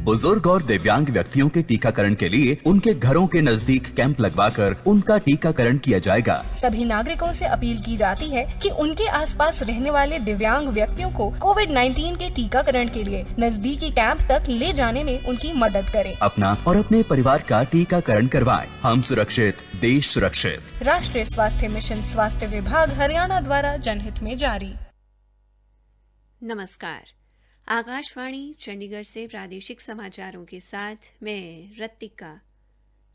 बुजुर्ग और दिव्यांग व्यक्तियों के टीकाकरण के लिए उनके घरों के नजदीक कैंप लगवाकर उनका टीकाकरण किया जाएगा। सभी नागरिकों से अपील की जाती है कि उनके आसपास रहने वाले दिव्यांग व्यक्तियों को कोविड-19 के टीकाकरण के लिए नजदीकी कैंप तक ले जाने में उनकी मदद करें। अपना और अपने परिवार का टीकाकरण करवाएं। हम सुरक्षित, देश सुरक्षित। राष्ट्रीय स्वास्थ्य मिशन, स्वास्थ्य विभाग, हरियाणा द्वारा जनहित में जारी। नमस्कार, आकाशवाणी चंडीगढ़ से प्रादेशिक समाचारों के साथ मैं रत्तिका।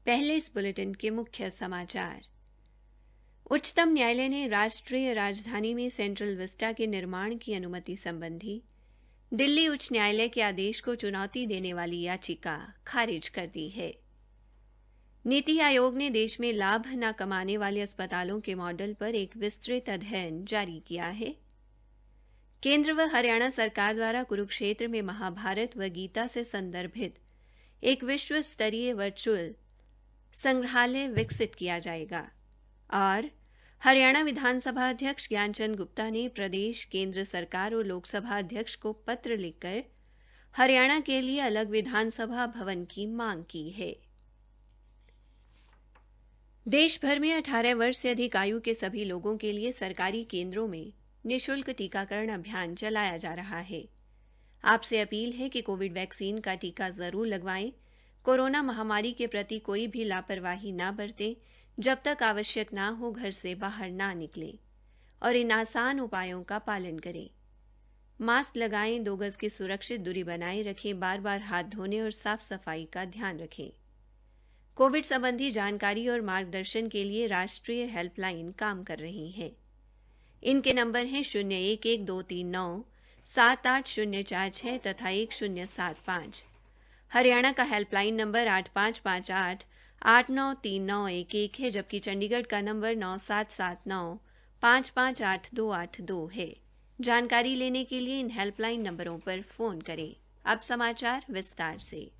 पहले इस बुलेटिन के मुख्य समाचार। उच्चतम न्यायालय ने राष्ट्रीय राजधानी में सेंट्रल विस्टा के निर्माण की अनुमति संबंधी दिल्ली उच्च न्यायालय के आदेश को चुनौती देने वाली याचिका खारिज कर दी है। नीति आयोग ने देश में लाभ न कमाने वाले अस्पतालों के मॉडल पर एक विस्तृत अध्ययन जारी किया है। केंद्र व हरियाणा सरकार द्वारा कुरुक्षेत्र में महाभारत व गीता से संदर्भित एक विश्व स्तरीय वर्चुअल संग्रहालय विकसित किया जाएगा। और हरियाणा विधानसभा अध्यक्ष ज्ञानचंद गुप्ता ने प्रदेश, केंद्र सरकार और लोकसभा अध्यक्ष को पत्र लिखकर हरियाणा के लिए अलग विधानसभा भवन की मांग की है। देश भर में 18 वर्ष से अधिक आयु के सभी लोगों के लिए सरकारी केंद्रों में निःशुल्क टीकाकरण अभियान चलाया जा रहा है। आपसे अपील है कि कोविड वैक्सीन का टीका जरूर लगवाएं। कोरोना महामारी के प्रति कोई भी लापरवाही ना बरतें। जब तक आवश्यक ना हो घर से बाहर ना निकलें और इन आसान उपायों का पालन करें। मास्क लगाएं, 2 गज की सुरक्षित दूरी बनाए रखें, बार-बार हाथ धोने और साफ सफाई का ध्यान रखें। कोविड संबंधी जानकारी और मार्गदर्शन के लिए राष्ट्रीय हेल्पलाइन काम कर रही है। इनके नंबर हैं 0112397804 तथा 1075। हरियाणा का हेल्पलाइन नंबर 8558893911 है, जबकि चंडीगढ़ का नंबर 9779558282 है। जानकारी लेने के लिए इन हेल्पलाइन नंबरों पर फोन करें। अब समाचार विस्तार से।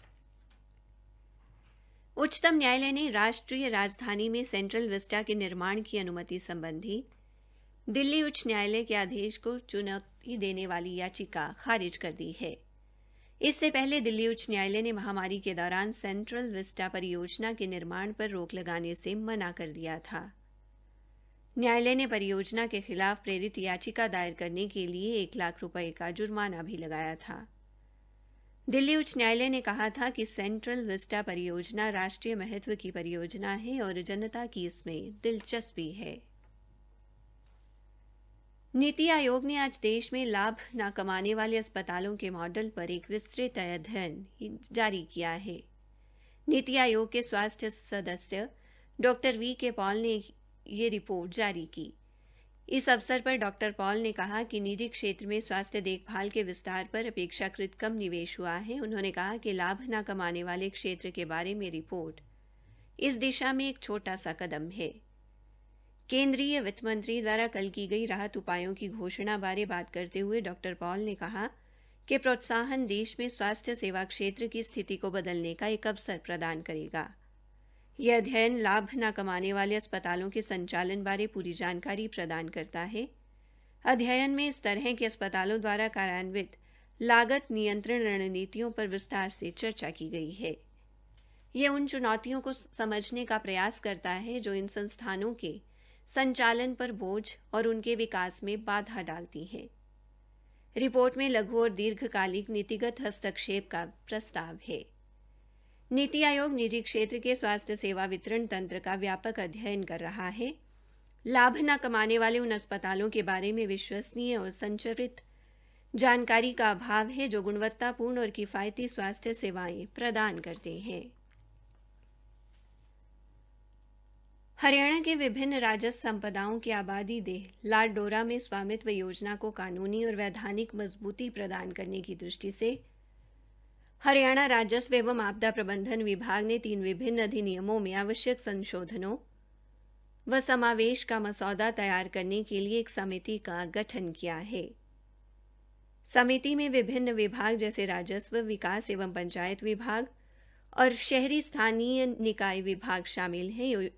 उच्चतम न्यायालय ने राष्ट्रीय राजधानी में सेंट्रल विस्टा के निर्माण की अनुमति संबंधी दिल्ली उच्च न्यायालय के आदेश को चुनौती देने वाली याचिका खारिज कर दी है। इससे पहले दिल्ली उच्च न्यायालय ने महामारी के दौरान सेंट्रल विस्टा परियोजना के निर्माण पर रोक लगाने से मना कर दिया था। न्यायालय ने परियोजना के खिलाफ प्रेरित याचिका दायर करने के लिए 1 लाख रुपए का जुर्माना भी लगाया था। दिल्ली उच्च न्यायालय ने कहा था कि सेंट्रल विस्टा परियोजना राष्ट्रीय महत्व की परियोजना है और जनता की इसमें दिलचस्पी है। नीति आयोग ने आज देश में लाभ न कमाने वाले अस्पतालों के मॉडल पर एक विस्तृत अध्ययन जारी किया है। नीति आयोग के स्वास्थ्य सदस्य डॉक्टर वी.के. पॉल ने ये रिपोर्ट जारी की। इस अवसर पर डॉक्टर पॉल ने कहा कि निजी क्षेत्र में स्वास्थ्य देखभाल के विस्तार पर अपेक्षाकृत कम निवेश हुआ है। उन्होंने कहा कि लाभ न कमाने वाले क्षेत्र के बारे में रिपोर्ट इस दिशा में एक छोटा सा कदम है। केंद्रीय वित्त मंत्री द्वारा कल की गई राहत उपायों की घोषणा बारे बात करते हुए डॉक्टर पॉल ने कहा कि प्रोत्साहन देश में स्वास्थ्य सेवा क्षेत्र की स्थिति को बदलने का एक अवसर प्रदान करेगा। यह अध्ययन लाभ न कमाने वाले अस्पतालों के संचालन बारे पूरी जानकारी प्रदान करता है। अध्ययन में इस तरह के अस्पतालों द्वारा कार्यान्वित लागत नियंत्रण रणनीतियों पर विस्तार से चर्चा की गई है। यह उन चुनौतियों को समझने का प्रयास करता है जो इन संस्थानों के संचालन पर बोझ और उनके विकास में बाधा डालती है। रिपोर्ट में लघु और दीर्घकालिक नीतिगत हस्तक्षेप का प्रस्ताव है। नीति आयोग निजी क्षेत्र के स्वास्थ्य सेवा वितरण तंत्र का व्यापक अध्ययन कर रहा है। लाभ न कमाने वाले उन अस्पतालों के बारे में विश्वसनीय और संचारित जानकारी का अभाव है जो गुणवत्तापूर्ण और किफायती स्वास्थ्य सेवाएं प्रदान करते हैं। हरियाणा के विभिन्न राजस्व संपदाओं की आबादी देह लाडडोरा में स्वामित्व योजना को कानूनी और वैधानिक मजबूती प्रदान करने की दृष्टि से हरियाणा राजस्व एवं आपदा प्रबंधन विभाग ने 3 विभिन्न अधिनियमों में आवश्यक संशोधनों व समावेश का मसौदा तैयार करने के लिए एक समिति का गठन किया है। समिति में विभिन्न विभाग जैसे राजस्व, विकास एवं पंचायत विभाग और शहरी स्थानीय निकाय विभाग शामिल हैं,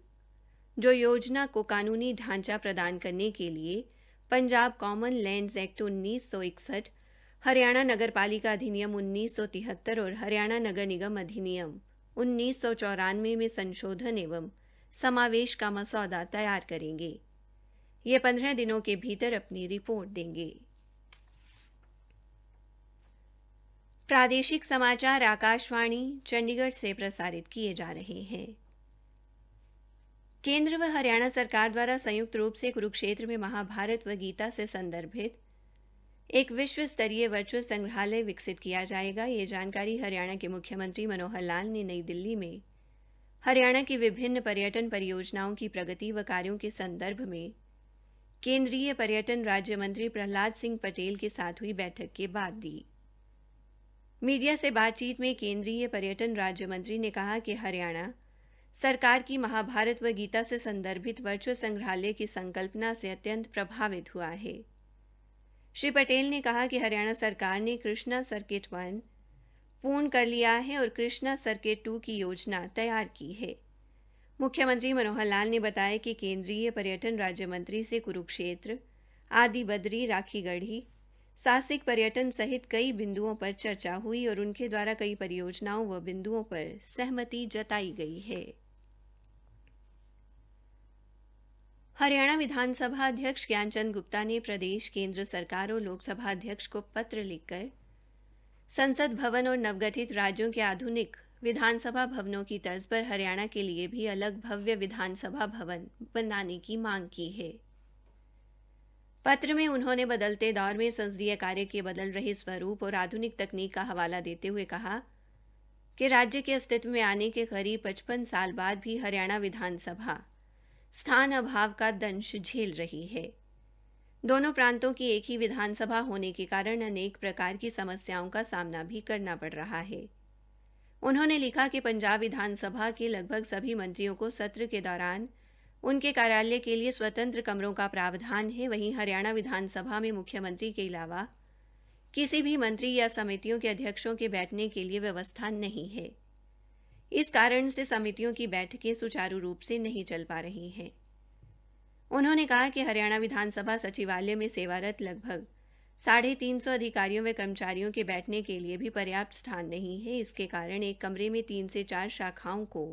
जो योजना को कानूनी ढांचा प्रदान करने के लिए Punjab common lands act 1961, Haryana नगरपालिका अधिनियम 1973 और हरियाणा नगर निगम अधिनियम 1994 में संशोधन एवं समावेश का मसौदा तैयार करेंगे। ये 15 दिनों के भीतर अपनी रिपोर्ट देंगे। प्रादेशिक समाचार आकाशवाणी चंडीगढ़ से प्रसारित किए जा रहे हैं। केंद्र व हरियाणा सरकार द्वारा संयुक्त रूप से कुरुक्षेत्र में महाभारत व गीता से संदर्भित एक विश्व स्तरीय वर्चुअल संग्रहालय विकसित किया जाएगा। ये जानकारी हरियाणा के मुख्यमंत्री मनोहर लाल ने नई दिल्ली में हरियाणा की विभिन्न पर्यटन परियोजनाओं की प्रगति व कार्यों के संदर्भ में केंद्रीय पर्यटन राज्य मंत्री प्रहलाद सिंह पटेल के साथ हुई बैठक के बाद दी। मीडिया से बातचीत में केंद्रीय पर्यटन राज्य मंत्री ने कहा कि हरियाणा सरकार की महाभारत व गीता से संदर्भित वर्चुअल संग्रहालय की संकल्पना से अत्यंत प्रभावित हुआ है। श्री पटेल ने कहा कि हरियाणा सरकार ने कृष्णा सर्किट 1 पूर्ण कर लिया है और कृष्णा सर्किट 2 की योजना तैयार की है। मुख्यमंत्री मनोहर लाल ने बताया कि केंद्रीय पर्यटन राज्य मंत्री से कुरुक्षेत्र, आदि बद्री, राखीगढ़ी, साहसिक पर्यटन सहित कई बिंदुओं पर चर्चा हुई और उनके द्वारा कई परियोजनाओं व बिंदुओं पर सहमति जताई गई है। हरियाणा विधानसभा अध्यक्ष ज्ञानचंद गुप्ता ने प्रदेश, केंद्र सरकार और लोकसभा अध्यक्ष को पत्र लिखकर संसद भवन और नवगठित राज्यों के आधुनिक विधानसभा भवनों की तर्ज पर हरियाणा के लिए भी अलग भव्य विधानसभा भवन बनाने की मांग की है। पत्र में उन्होंने बदलते दौर में संसदीय कार्य के बदल रहे स्वरूप और आधुनिक तकनीक का हवाला देते हुए कहा कि राज्य के अस्तित्व में आने के करीब 55 साल बाद भी हरियाणा विधानसभा स्थान अभाव का दंश झेल रही है। दोनों प्रांतों की एक ही विधानसभा होने के कारण अनेक प्रकार की समस्याओं का सामना भी करना पड़ रहा है। उन्होंने लिखा कि पंजाब विधानसभा के लगभग सभी मंत्रियों को सत्र के दौरान उनके कार्यालय के लिए स्वतंत्र कमरों का प्रावधान है। वहीं हरियाणा विधानसभा में मुख्यमंत्री के अलावा किसी भी मंत्री या समितियों के अध्यक्षों के बैठने के लिए व्यवस्था नहीं है। इस कारण से समितियों की बैठकें सुचारू रूप से नहीं चल पा रही हैं। उन्होंने कहा कि हरियाणा विधानसभा सचिवालय में सेवारत लगभग 350 अधिकारियों व कर्मचारियों के बैठने के लिए भी पर्याप्त स्थान नहीं है। इसके कारण एक कमरे में 3 से 4 शाखाओं को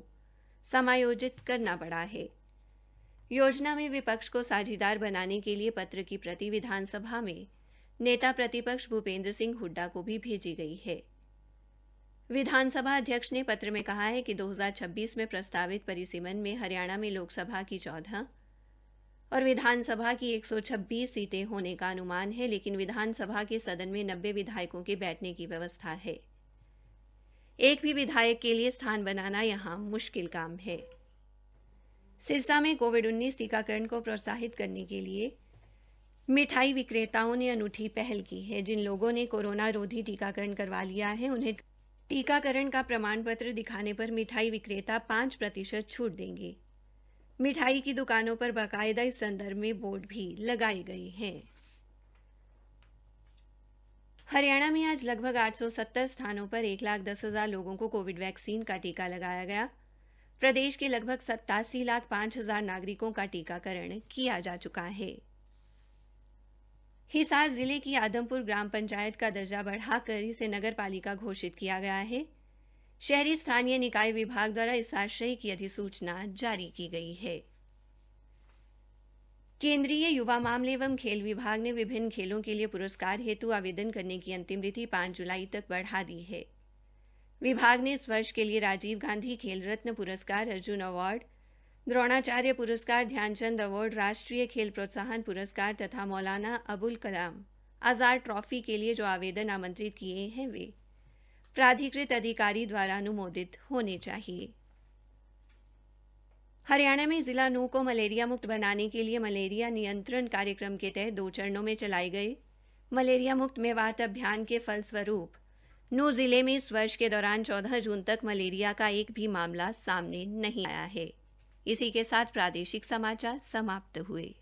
समायोजित करना पड़ा है। योजना में विपक्ष को साझीदार बनाने के लिए पत्र की प्रति विधानसभा में नेता प्रतिपक्ष भूपेंद्र सिंह हुड्डा को भी भेजी गई है। विधानसभा अध्यक्ष ने पत्र में कहा है कि 2026 में प्रस्तावित परिसीमन में हरियाणा में लोकसभा की 14 और विधानसभा की 126 सीटें होने का अनुमान है, लेकिन विधानसभा के सदन में 90 विधायकों के बैठने की व्यवस्था है। एक भी विधायक के लिए स्थान बनाना यहां मुश्किल काम है। सिरसा में कोविड-19 टीकाकरण को प्रोत्साहित करने के लिए मिठाई विक्रेताओं ने अनूठी पहल की है। जिन लोगों ने कोरोना रोधी टीकाकरण करवा लिया है, उन्हें टीकाकरण का प्रमाण पत्र दिखाने पर मिठाई विक्रेता 5% छूट देंगे। मिठाई की दुकानों पर बाकायदा इस संदर्भ में बोर्ड भी लगाए गए हैं। हरियाणा में आज लगभग 870 स्थानों पर 1,10,000 लोगों को कोविड वैक्सीन का टीका लगाया गया। प्रदेश के लगभग 87,05,000 नागरिकों का टीकाकरण किया जा चुका है। हिसार जिले की आदमपुर ग्राम पंचायत का दर्जा बढ़ाकर इसे नगर पालिका घोषित किया गया है। शहरी स्थानीय निकाय विभाग द्वारा इस आशय की अधिसूचना जारी की गई है। केंद्रीय युवा मामले एवं खेल विभाग ने विभिन्न खेलों के लिए पुरस्कार हेतु आवेदन करने की अंतिम तिथि 5 जुलाई तक बढ़ा दी है। विभाग ने इस वर्ष के लिए राजीव गांधी खेल रत्न पुरस्कार, अर्जुन अवार्ड, द्रोणाचार्य पुरस्कार, ध्यानचंद अवार्ड, राष्ट्रीय खेल प्रोत्साहन पुरस्कार तथा मौलाना अबुल कलाम आजाद ट्रॉफी के लिए जो आवेदन आमंत्रित किए हैं वे प्राधिकृत अधिकारी द्वारा अनुमोदित होने चाहिए। हरियाणा में जिला नूह को मलेरिया मुक्त बनाने के लिए मलेरिया नियंत्रण कार्यक्रम के तहत 2 चरणों में चलाए गए मलेरिया मुक्त मेवात अभियान के फलस्वरूप नूह जिले में इस वर्ष के दौरान 14 जून तक मलेरिया का एक भी मामला सामने नहीं आया है। इसी के साथ प्रादेशिक समाचार समाप्त हुए।